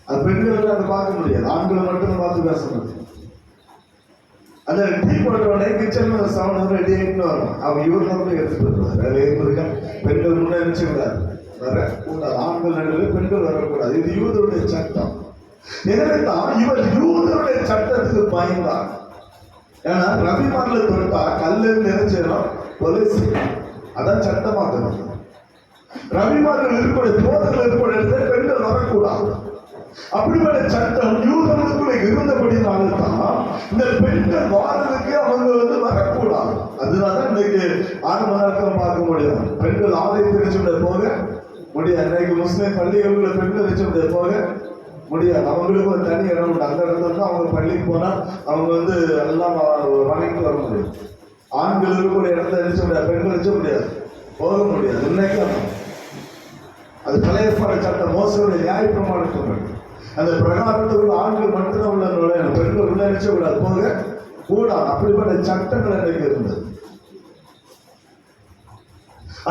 அது பெண்கள் அதை பார்க்க முடியாது, ஆண்களை மட்டும் பார்த்து பேச முடியும். அந்த டீ போட்ட உடனே கிச்சன்ல சவுண்ட் ரெடி ஆகிட்டு வரும். அவங்க இவர் தான் போய் எடுத்துட்டு வருவார். பெண்கள் முன்னே நினைச்சு விடாது. வரக்கூடாது. ஆண்கள் நடுவில் பெண்கள் வரக்கூடாது. இது யூதருடைய சட்டம். எனவே தான் இவர் யூதருடைய சட்டத்துக்கு பயந்தார். ஏன்னா ரவிமான்ல தொட்டா கல்லு நிறைஞ்சிடும், கொலை செய்யும். அதான் சட்டமாக்கணும். ரவிமார்கள் இருக்கக்கூடிய போதல் இருக்கக்கூடிய இடத்துல பெண்கள் வரக்கூடாது. அப்படிப்பட்ட சட்டம் யூதர்களுக்குள்ள இருந்தபடினால்தான் இந்த பெண்கள் வாழ்றதுக்கு அவங்க வரக்கூடாது. அதனால இன்னைக்கு 6 மணி நேரத்தில் பார்க்க முடியும். பெண்கள் ஆலயத்தை வச்சுவிட போக முடியாது. இன்னைக்கு முஸ்லிம் பள்ளிகளுக்குள்ள பெண்கள் வச்சுவிட போக முடியாது. அவங்களுக்கு ஒரு தனி இடம் உண்டு. அந்த இடத்துல தான் அவங்க பள்ளிக்கு போனா அவங்க எல்லாம் வணங்கி வர முடியும். ஆண்கள் இருக்கக்கூடிய இடத்துல வச்சு முடியாது, பெண்கள் வச்ச முடியாது, போக முடியாது. இன்னைக்கு அது பழைய சட்டம், மோசடி நியாயப்பிரமாணம். அந்த பிரகாரத்துக்குள்ள ஆண்கள் மட்டும்தான் உள்ள நுழையணும், பெண்கள் உள்ள நினைச்சக்கூடாது, போக கூடாது. அப்படிப்பட்ட சட்டங்கள் எனக்கு இருந்தது.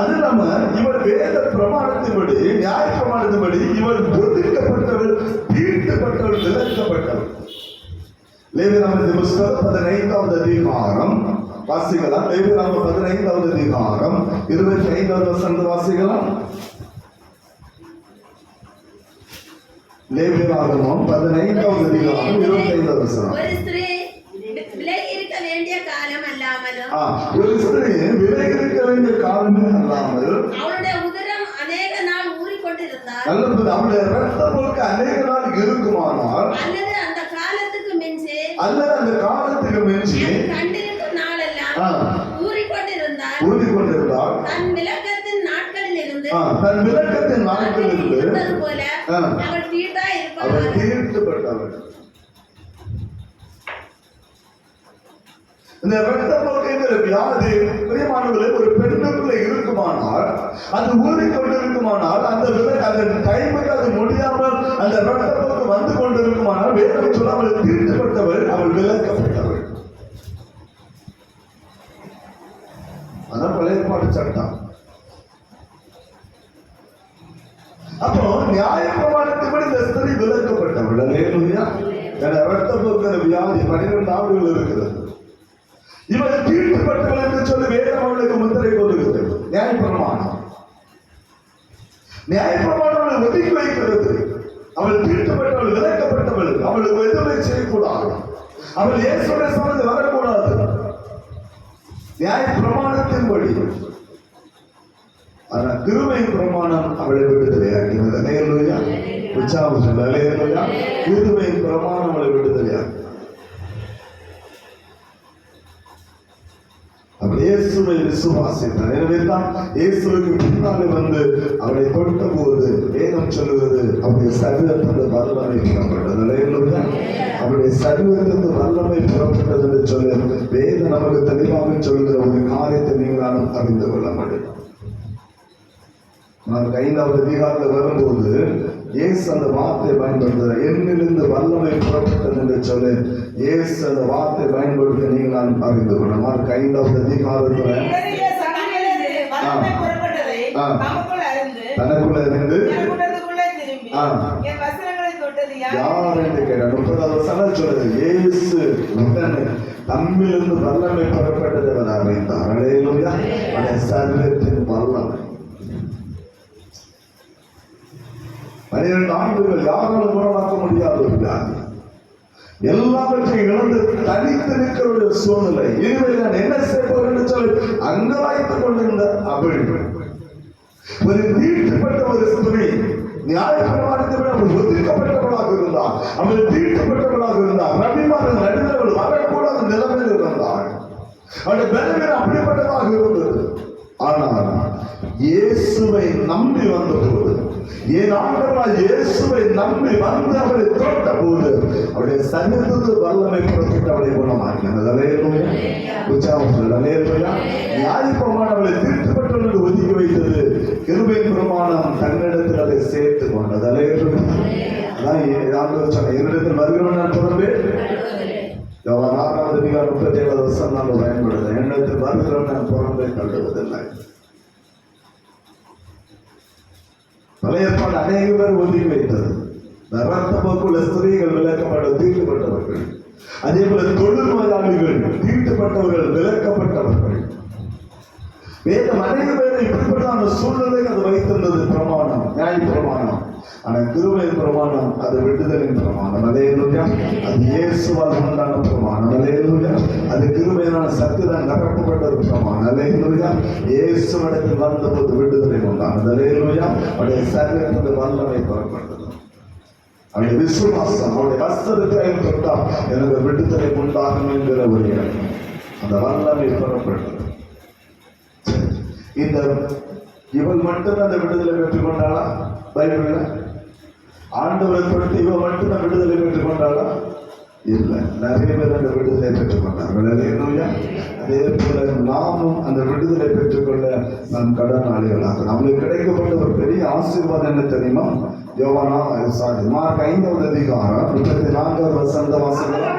அது நம்ம இவர் வேத பிரமாணத்தின்படி, நியாய பிரமாணத்தின்படி இவர் ஒதுக்கப்பட்டவர், தீர்க்கப்பட்டவர், விலக்கப்பட்டவர். லேவியராகமத்தின் புத்தகம் 15வது அதிகாரம் வாசிக்கலாம். லேவியராகமம் 15வது அதிகாரம் 25வது வசனம் வாசிக்கலாம். லேவியராகமம் 15வது அதிகாரம் 25வது வசனம். ஒரு ஸ்திரீ விலகி இருக்க வேண்டிய காலம் அல்லாமலும், ஒரு ஸ்திரீ விலகி இருக்க வேண்டிய காலமே அல்லாமல், அவளுடைய உதரம் அநேக நாள் ஊறிக்கொண்டிருந்தால், அல்லது அவளுடைய இரத்தப்போக்கு அநேக நாள் இருக்குமானால், அல்லது அந்த காலத்துக்கு மிஞ்சி, அல்லது அந்த காலத்துக்கு மிஞ்சி கண்டிருக்கும் நாளெல்லாம் ஊறிக்கொண்டிருந்தால், தன் விலக்கத்தின் நாட்களில் இருந்து இருந்தது போல அவள் தீர்க்கப்பட்டவள். இந்த இரத்தப்போக்குங்கிற வியாதி பிரியமானவர்களே ஒரு பெண்ணுக்குள்ள இருக்குமானால், அது ஊறிக்கொண்டிருக்குமானால், அந்த டைமுக்கு அது முடியாமல் அந்த இரத்தப்போக்கு வந்து கொண்டிருக்குமானால், வேதம் சொல்ல அவள் தீர்க்கப்பட்டவள், அவள் விலக்கப்பட்டவள். அதான் பழைய பாட்டு சட்டம். அப்போ நியாய பிரமாணத்தின்படி இந்த ஸ்திரீ விலக்கப்பட்டவள். இரத்தப்போக்கு வியாதி 12 ஆண்டுகள் இருக்கிறது. இவள் தீர்க்கப்பட்டவள் என்று சொல்லி வேதம் அவளுக்கு முத்திரை கொள்ளுகிறது. நியாயப்பிரமாணம் அவளை ஒதுக்கி வைக்கிறது. அவள் தீர்க்கப்பட்டவள், விலக்கப்பட்டவள், அவளுக்கு எதுவுமே செய்யக்கூடாது. அவள் இயேசுவின் சமூகத்தில் வரக்கூடாது. நியாயப்பிரமாணத்தின்படி. ஆனா கிருபை பிரமாணம் அவளை விடுதலையாக்கினது. அல்லேலூயா. உற்சாகம் சொல்ல அல்லேலூயா. கிருபை பிரமாணம் அவளை விடுதலையாக்கினது. அவள் இயேசுவை விசுவாசித்தார். எனவே தான் இயேசுவுக்கு பின்னாலே அவளை தொட்ட போது வேதம் சொல்லுவது அவருடைய சரீரத்திலிருந்து வல்லமை புறப்பட்டது. அவருடைய சரீரத்திலிருந்து வல்லமை புறப்பட்டது என்று சொல்ல வேதம் நமக்கு தெளிவாக சொல்லுகிற ஒரு காரியத்தை நீங்களும் அறிந்து கொள்ள முடியும். நான் 5வது அதிகாரத்தில் வரும்போது இயேசு அந்த வார்த்தை பயன்படுத்துகிறார். என்னிலிருந்து வல்லமை புறப்பட்டது என்று சொல்ல இயேசு அந்த வார்த்தை பயன்படுத்த நீங்கள் நான் அறிந்து கொள்ளலாம். 5வது அதிகாரத்தில் தனக்குள்ள இருந்து யார் என்று கேட்டார். 30வது வசனம் சொல்றது இயேசு உடனே தம்மிலிருந்து வல்லமை புறப்பட்டதை அவர் அறிந்தார். அல்லேலூயா. அந்த சரீரத்தின் வல்லமை 12 ஆண்டுகள் யாராலும் குணமாக்க முடியாத ஒரு வியாதி. எல்லாவற்றையும் இழந்து தனித்து நிற்கிற ஒரு சூழ்நிலை. இனிமேல் நான் என்ன செய்வோம் என்று சொல்லி அங்கலாய்த்துக் கொண்டிருந்த அவள் ஒரு தீட்டுப்பட்ட ஒரு ஸ்திரீ. நியாயப்பிரமாணத்தை விட அவள் ஒதுக்கப்பட்டவளாக இருந்தாள். அவள் தீட்டுப்பட்டவளாக இருந்தாள். ரவிமார்கள் நடுவில் அவள் வரக்கூடாத நிலைமையில் இருந்தாள். அவளுடைய பலவீனம் அப்படிப்பட்டதாக இருந்தது. ஆனால் இயேசுவை நம்பி வந்தபோது, என் ஆண்டவராய் இயேசுவை நம்பி வந்து அவளை தொட்ட போது அவளுடைய சரீரத்துக்கு வல்லமை புறப்பட்டு அவளை குணமாக்கினது. அல்லேலூயா. உற்சாகம் சொல்லுங்கள். அல்லேலூயா. நியாயப்பிரமாணம் அவளை தீர்க்கப்பட்டவள் என்று ஒதுக்கி வைத்தது. கிருபை பிரமாணம் தன்னிடத்தில் அதை சேர்த்து கொண்டது. அல்லேலூயா. அதான் ஆண்டவர் சொன்ன, என்னிடத்தில் வருகிறவன் நான் புறம்பேன். 6வது அதிகாரம் 37வது வசனம் நான் பயன்படுத்த, என்னிடத்தில் வருகிறவன் நான் புறம்பே தள்ளுவதில்லை. பழைய ஏற்பாடு அநேக பேர் ஒதுக்கி வைத்தது. இரத்தப்போக்குள்ள ஸ்திரீகள் விலக்கப்பட்ட தீர்க்கப்பட்டவர்கள். அதே போல தொழுநோயாளிகள் தீர்க்கப்பட்டவர்கள், விலக்கப்பட்டவர்கள். வேதம் அநேக பேரை இப்படிப்பட்ட அந்த சூழ்நிலைக்கு அது வைத்திருந்தது பிரமாணம், நியாய பிரமாணம். ஆனா கிருபை பிரமாணம் அது விடுதலின் பிரமாணம். அல்லேலூயா. அது இயேசுவால் உண்டான பிரமாணம். அல்லேலூயா. அது கிருபையினால சத்தியதான் நிரப்பப்பட்ட ஒரு பிரமாணம். அல்லேலூயா. இயேசுவிடத்தில் வந்தபோது விடுதலை உண்டானது. அல்லேலூயா. அவருடைய சரீரத்தில் வல்லமை புறப்பட்டது. அவருடைய விசுவாசம், அவருடைய வஸ்திரத்தை தொட்டால் எனக்கு விடுதலை உண்டாகும் என்கிற ஒரு அந்த வல்லமை புறப்பட்டது. இந்த இவள் மட்டும் அந்த விடுதலை பெற்றுக் கொண்டாளா? பைபிள்ல ஆண்டவரை தொட்டு இவள் மட்டும் அந்த விடுதலை பெற்றுக் கொண்டாளா? இல்லை, நிறைய பேர் அந்த விடுதலை பெற்றுக் கொண்டார்கள். அதே போல நாமும் அந்த விடுதலை பெற்றுக்கொள்ள நம் கடனாளிகளாக நம்மளுக்கு கிடைக்கப்பட்ட ஒரு பெரிய ஆசீர்வாதம் என்ன தெரியுமா? யோவானா மார்க் 5வது அதிகாரம் 34வது வசனம் வாசிக்கலாம்.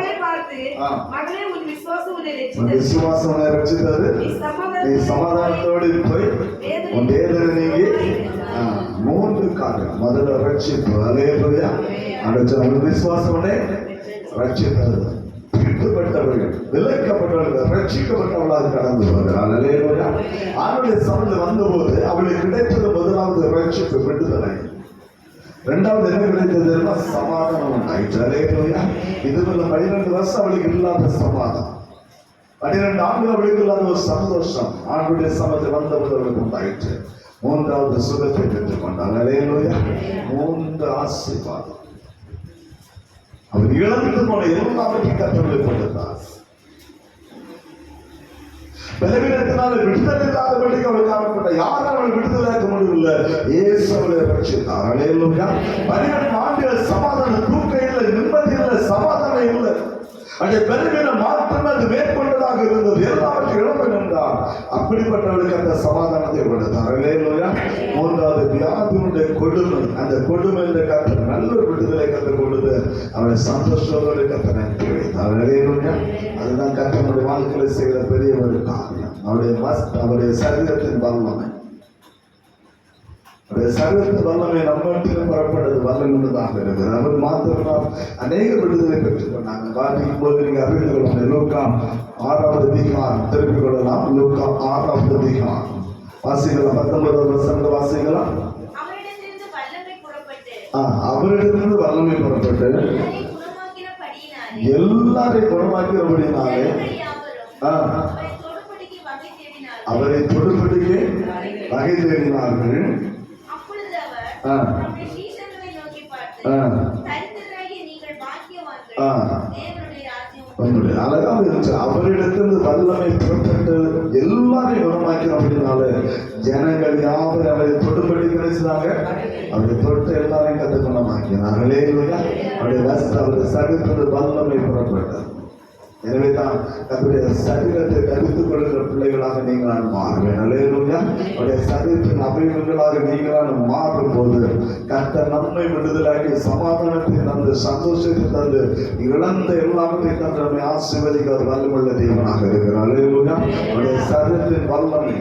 விசுவாசம் ரட்சித்தது, நீ சமாதானத்தோடு போய் உன் வேதனை நீங்கி. 3 காரியம். முதல்ல ரட்சிப்பு. அல்லேலூயா. அந்த விசுவாசமே ரட்சித்தது. பிடிக்கப்பட்டவர்கள், விலக்கப்பட்டவர்கள், ரட்சிக்கப்பட்டவர்களாக கடந்து வருகிறார். அல்லேலூயா. அவருடைய சமூகத்தில் வந்தபோது அவளுக்கு கிடைத்தது முதலாவது ரட்சிப்பு, விடுதலை. இரண்டாவது என்ன கிடைத்தது? சமாதானம் உண்டாயிற்று. அல்லேலூயா. இதுல 12 வருஷம் அவளுக்கு இல்லாத சமாதானம், 12 ஆண்டுகள் அவளுக்கு இல்லாத ஒரு சந்தோஷம் ஆண்டுடைய சமயத்தில் வந்தபோது அவளுக்கு உண்டாயிற்று. 3வது சுகத்தை பெற்றுக் கொண்டார். அல்லேலூயா. 3 ஆசீர்வாதம். அவர் இழந்து போன எல்லாவற்றையும் கர்த்தர் கொடுத்தார். பலவீனத்தினால விடுதலை இல்லாதபடிக்கு அவள் காணப்பட்ட யாரும் அவள் விடுதலையாக்க முடியவில்லை. இயேசு அவளை ரட்சித்தார். அல்லேலூயா. 12 ஆண்டுகள் சமாதானம், தூக்கம் இல்லை, நிம்மதி இல்லை, சமாதானம் இல்லை. அந்த பலவீனம் மாற்றமே அது மேற்கொண்டதாக இருந்தது. எல்லாவற்றையும் இழந்து நின்றார். அப்படிப்பட்டவளுக்கு அந்த சமாதானத்தை கொடுத்தார். அல்லேலூயா. 3வது வியாதியுடைய கொடுமை, அந்த கொடுமை கர்த்தர் நல்ல விடுதலை கற்றுக் கொடுத்து அவளை சந்தோஷத்தோடு கர்த்தர் அனுப்பி வைத்தார். அல்லேலூயா. அதுதான் கர்த்தருடைய வாழ்க்கையில் செய்கிற பெரிய ஒரு காரியம். அவருடைய சரீரத்தின் வல்லமை, சரீரத்தின் வல்லமை நம்மிடம் புறப்பட்டது வல்லமையாக இருக்கிறது. அவர் மாத்திரம் அநேக விடுதலை பெற்றுக் கொண்டாங்க. வாசிக்கும் போது நீங்க அறிந்து கொள்ளணும். லூக்கா 6வது அதிகாரம் திருப்பிக் கொள்ளலாம். லூக்கா 6வது அதிகாரம் வாசிக்கலாம். 19வது வசனம் வாசிக்கலாம். அவரிடத்திலிருந்து வல்லமை புறப்பட்டு எல்லாரையும் குணமாக்கிறபடினாலே அவரை தொடுபடிக்கு வகை தேடினார்கள். அழகாக இருந்துச்சு. அவரிடத்திலிருந்து வல்லமை புறப்பட்டு எல்லாரையும் குணமாக்கி அப்படின்னால ஜனங்கள் யாரும் அவரை தொடுபடி கிடைச்சாங்க. அவரை தொட்டு எல்லாரையும் கத்து குணமாக்கினார்களே. அவருடைய சரீரத்திலிருந்து வல்லமை புறப்பட்டது. எனவேதான் நம்முடைய சரீரத்தை கருத்துக் கொள்கிற பிள்ளைகளாக நீங்களால் மாறுவேன். அல்லேலூயா. அவருடைய சரீரத்தின் அவயவங்களாக நீங்களால் மாறும் போது கர்த்தர் நம்மை விடுதலாக்கி சமாதானத்தை தந்து, சந்தோஷத்தை தந்து, இழந்த எல்லாவற்றையும் தந்து நம்மை ஆசீர்வதிக்க ஒரு வல்லமுள்ள தேவனாக இருக்கிறார். அல்லேலூயா. அவருடைய சரீரத்தின் வல்லமை,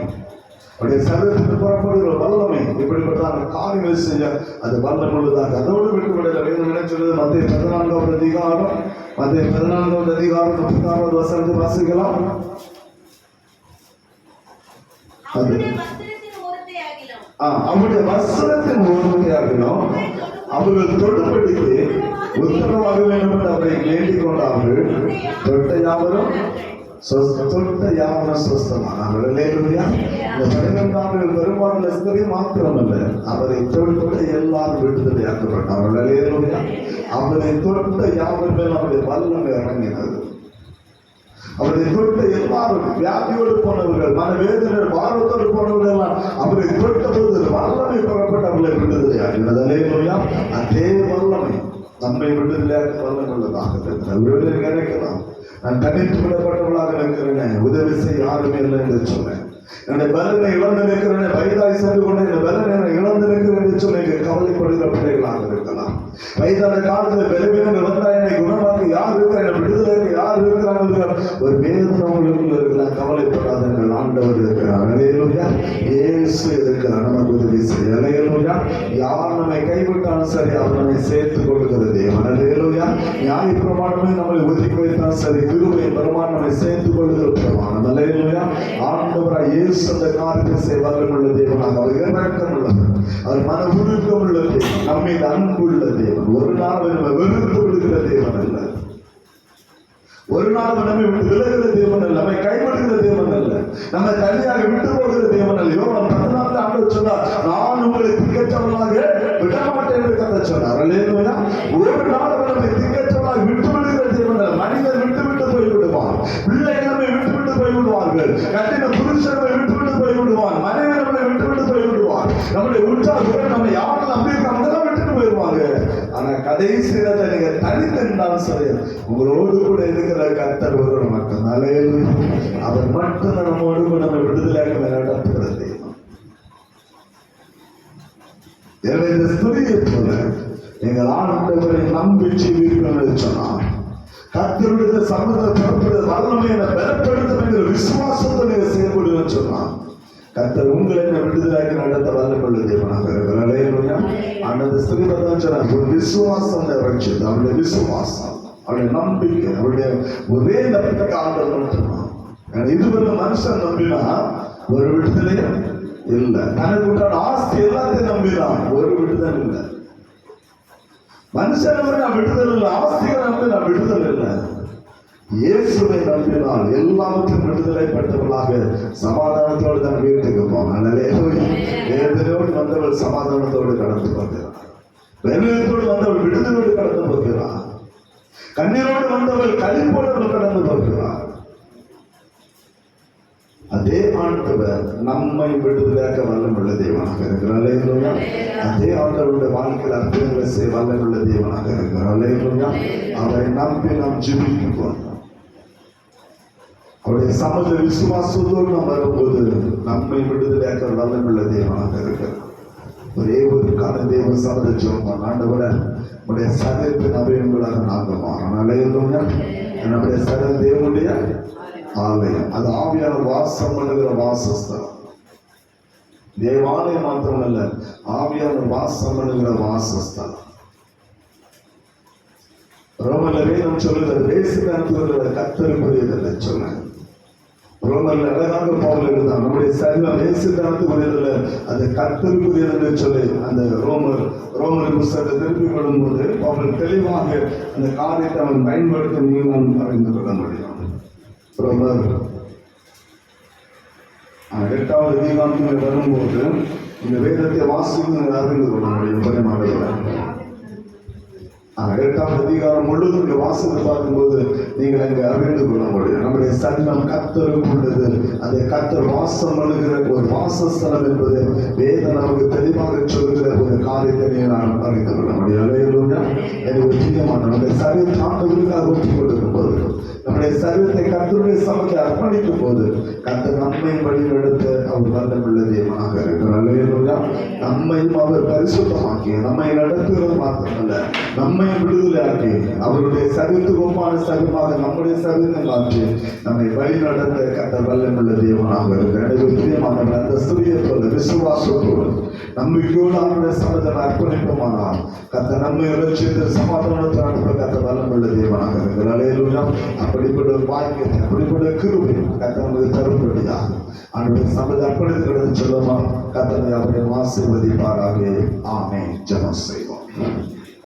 அவருடைய சரீரத்தில் புறப்படுகிற வல்லமை, இப்படிப்பட்ட அந்த காரியங்களை செய்ய அது வல்லமுள்ளதாக. அதோடு விட்டுவிடல. வேதம் நினைச்சது மத்திய 14வது அதிகாரம் 36வது வசனத்தை வாசிக்கலாம். அவருடைய வஸ்திரத்தின் ஓரத்தையாகிலும் அவர்கள் தொடுபடிக்கு உத்தரவாக வேண்டும் என்று அவரை வேண்டிக் கொண்டார்கள். தொட்ட யாவரும் சொஸ்தமானார்கள். அல்லேலூயா. இந்த 12 ஆண்டுகள் பெரும்பாலும் ஸ்திரீ மாத்திரமல்ல, அவரை தொட்ட எல்லாரும் விடுதலையாக்கப்பட்டார்கள். அல்லேலூயா. அவரை தொட்ட யாவர் மேல் அவருடைய வல்லமை இறங்கினது. அவரை தொட்ட எல்லாரும் வியாதியோடு போனவர்கள், மனவேதனை பாரத்தோடு போனவர்கள் எல்லாம் அவரை தொட்ட போது வல்லமை புறப்பட்டு அவர்களை விடுதலையாகினது. அல்லேலூயா. அதே வல்லமை நம்மை விடுதலையாக்க வல்லமை உள்ளதாக இருக்கிறது. நினைக்கலாம், நான் தனித்து விடப்பட்டவளாக இருக்கிறேன், உதவி செய்ய யாருமே இல்லை என்று சொன்னேன். என்னுடைய பலனை இழந்து நிற்கிறேன், வயதாய் சென்று கொண்டு இந்த பலனை இழந்து நிற்கிறேன் என்று சொல்லி கவலைப்படுகிற பிள்ளைகளாக இருக்கலாம். வயதான காலத்தில் பலவீனங்கள் வந்தால் என்னை குணமாக்க யார் இருக்கிறார், விடுதலைக்கு யார் இருக்கிறார்கள் ஒரு வேதனை உங்களுக்கு இருக்கலாம். கவலைப்படாத ஆண்டவர் இருக்கிறார். அல்லேலூயா. இயேசு இருக்கிறார், நமக்கு உதவி செய்ய. அல்லேலூயா. யார் நம்மை கைவிட்டாலும் சரி, அவர் நம்மை சேர்த்துக் கொள்கிற தேவன். அல்லேலூயா. நியாயப்பிரமாணமே நம்மை ஒதுக்கி வைத்தால் சரி, கிருபை பிரமாணம் நம்மை சேர்த்துக் கொள்கிற பிரமாணம். அல்லேலூயா. ஆண்டவராய் இயேசு அந்த காரியத்தை செய்ய வல்லமுள்ள தேவனாக, அவர் இரக்கம் உள்ளவர், அவர் மன உருக்கம் உள்ள தேவன், நம்மை அன்புள்ள தேவன். ஒரு நாள் நம்ம வெறுத்து விடுகிற தேவன் அல்ல, ஒரு நாள் நம்மை விட்டு விலகுகிற தேவன் அல்ல, நம்மை கைவிடுகிற தேவன் அல்ல, நம்மை தனியாக விட்டு போகிற தேவன் அல்ல. யோவான் 14 ஆண்டவர் சொன்னார், நான் உங்களை திக்கற்றவனாக விடமாட்டேன் என்று கர்த்தர் சொன்னார். அல்லேலூயா. ஒரு நாள் நம்மை திக்கற்றவனாக விட்டு விடுகிற தேவன் அல்ல. மனிதர் விட்டு விட்டு போய் விடுவான், பிள்ளைகள் நம்மை விட்டு விட்டு போய் விடுவார்கள், கட்டின புருஷன் நம்மை விட்டு விட்டு போய் விடுவான், மனைவி நம்மை விட்டு விட்டு போய் விடுவான், நம்முடைய உற்சாகம் நம்ம யாரும் நம்பி இருக்காங்க விட்டுட்டு போயிடுவாங்க. ஆனா கடைசி நேரத்தை நீங்க தனித்திருந்தாலும் சரி, உங்களோடு கூட இருக்கிற கர்த்தர் ஒரு மக்கள். அல்லேலூயா. அவர் மட்டும் நம்மோடு கூட நம்ம விடுதலையாக நடத்துகிறது. எனவே இந்த ஸ்துதியை போல நீங்கள் ஆண்டவரை நம்பி ஜீவிக்கணும் என்று சொன்னார். கர்த்தருடைய சமூகத்தை புறப்படுத்த வல்லமை என பலப்படுத்தும் என்கிற விசுவாசத்தை நீங்கள் செயல்படுன்னு சொன்னார். கர்த்தர் உங்களை விடுதலையாக நடத்த வல்லமுள்ள தேவனாக இருக்கிறார். அல்லேலூயா. அந்த ஸ்திரீதான் சொன்னார், ஒரு விசுவாசம் ரட்சித்து, அவருடைய விசுவாசம், அவருடைய நம்பிக்கை, அவருடைய ஒரே நம்பிக்கை ஆண்டவர் மட்டும்தான். இதுவரை மனுஷன் நம்பினா ஒரு விடுதலையும் இல்லை, தனக்கு உண்டான ஆஸ்தி எல்லாத்தையும் நம்பினான், ஒரு விடுதல் இல்லை. மனுஷன் நான் விடுதல் இல்லை, ஆஸ்திகளை நம்பி நான் விடுதல் இல்லை. இயேசுவை நம்பினால் எல்லாவற்றும் விடுதலை பெற்றவர்களாக சமாதானத்தோடு தன் வீட்டுக்கு போனான். வேதனையோடு வந்தவள் சமாதானத்தோடு கடந்து போகிறார், வேதனையோடு வந்தவள் விடுதலோடு கடந்து போகிறார், கண்ணீரோடு வந்தவள் களிப்போடு கடந்து போகிறார். அதே ஆண்டவர் நம்மை விடுதலையாக்க வல்லமுள்ள தேவனாக இருக்கிறார். அல்லேலூயா. அதே ஆண்டவருடைய வாழ்க்கையில் அற்புதங்களை செய்ய வல்லமுள்ள தேவனாக இருக்கிறார். அல்லேலூயா. அவரை நம்பி நாம் ஜெபிக்கிறோம். அவருடைய சமூக விசுவாசத்தோடு நாம் வரும்போது நம்மை விடுதலையாக்க வல்லமுள்ள தேவனாக இருக்கிறார். ஒரே ஒரு கால தேவ சமத ஜெபம், ஆண்டவரே நம்முடைய சரீரத்தின் அவயவங்களாக நாங்கள் மாறணும். அல்லேலூயா. நம்முடைய சரீர தேவனுடைய ஆலயம், அது ஆவியான வாசம் பண்ணுகிற வாசஸ்தலம். தேவாலயம் மாத்திரமல்ல, ஆவியான வாசம் பண்ணுகிற வாசஸ்தலம். ரோமர்ல வேதம் சொல்லுகிற வேசித்தனத்துக்கு கர்த்தருக்குரியதில்லை சொன்ன. ரோமர்ல அழகாக பவுல் இருந்தான், நம்முடைய சரீரம் வேசித்தனத்துக்குரியதில்லை, அது கர்த்தருக்குரியது சொல்லி அந்த ரோமர் புத்தகத்தை திருப்பிக் கொள்ளும் போது பவுல் தெளிவாக அந்த காரியத்தை அவன் பயன்படுத்த நீங்களும் அறிந்து கொள்ள முடியும். ரோமர் 8வது அதிகாரத்தில் வரும்போது இந்த வேதத்தை வாசித்து அறிந்து கொள்ள முடியும். பரிமாறுகிறார் 8வது அதிகாரம் முழுவதும் வாசித்து பார்க்கும்போது நீங்கள் அங்கே அறிந்து கொள்ள முடியும். நம்முடைய சரீரம் கர்த்தருக்கு உள்ளது, அதை கர்த்தர் வாசம் பண்ணுகிற ஒரு வாசஸ்தலம் என்பது வேதம் நமக்கு தெளிவாக சொல்லுகிற ஒரு காரியத்தை நான் அறிந்து கொள்ள முடியும். அல்லேலூயா. எனக்கு முக்கியமான நம்முடைய சரீரத்தை ஆண்டவருக்காக ஒப்புக் கொடுக்கும் போது, நம்முடைய சரீரத்தை கர்த்தருடைய சபைக்கு அர்ப்பணிக்கும் போது, கர்த்தர் நம்மை வழிநடத்த அவர் வல்லமுள்ள தேவனாக இருக்கிறார். அல்லேலூயா. நம்மையும் அவர் பரிசுத்தமாக்கி நம்மை நடத்துகிறது மாத்திரமல்ல, நம்மை விடுதலையாக்கி அவருடைய சரீரத்துக்கு ஒப்பான சரீரமாக நம்முடைய சரீரத்தை மாற்றி நம்மை வழி நடத்த கர்த்தர் வல்லமுள்ள தேவனாக இருக்கிறார். முக்கியமான அந்த ஸ்திரியை போல விசுவாசத்தோடு நம்பிக்கையோடு அவருடைய சபையை அர்ப்பணிப்போமானால் கர்த்தர் நம்மை ரட்சித்து சமாதானத்தை அனுப்ப கர்த்தர் வல்லமுள்ள தேவனாக இருக்கிறார். அல்லேலூயா. அப்படிப்பட்ட பாக்கியத்தை, அப்படிப்பட்ட கிருபை கர்த்தர் நமக்கு தரும்படியா அவருடைய சபையை அர்ப்பணித்து சொல்லுமா, கர்த்தர் அவரை ஆசீர்வதிப்பாராக. ஆமென். ஜெபம் செய்வோம்.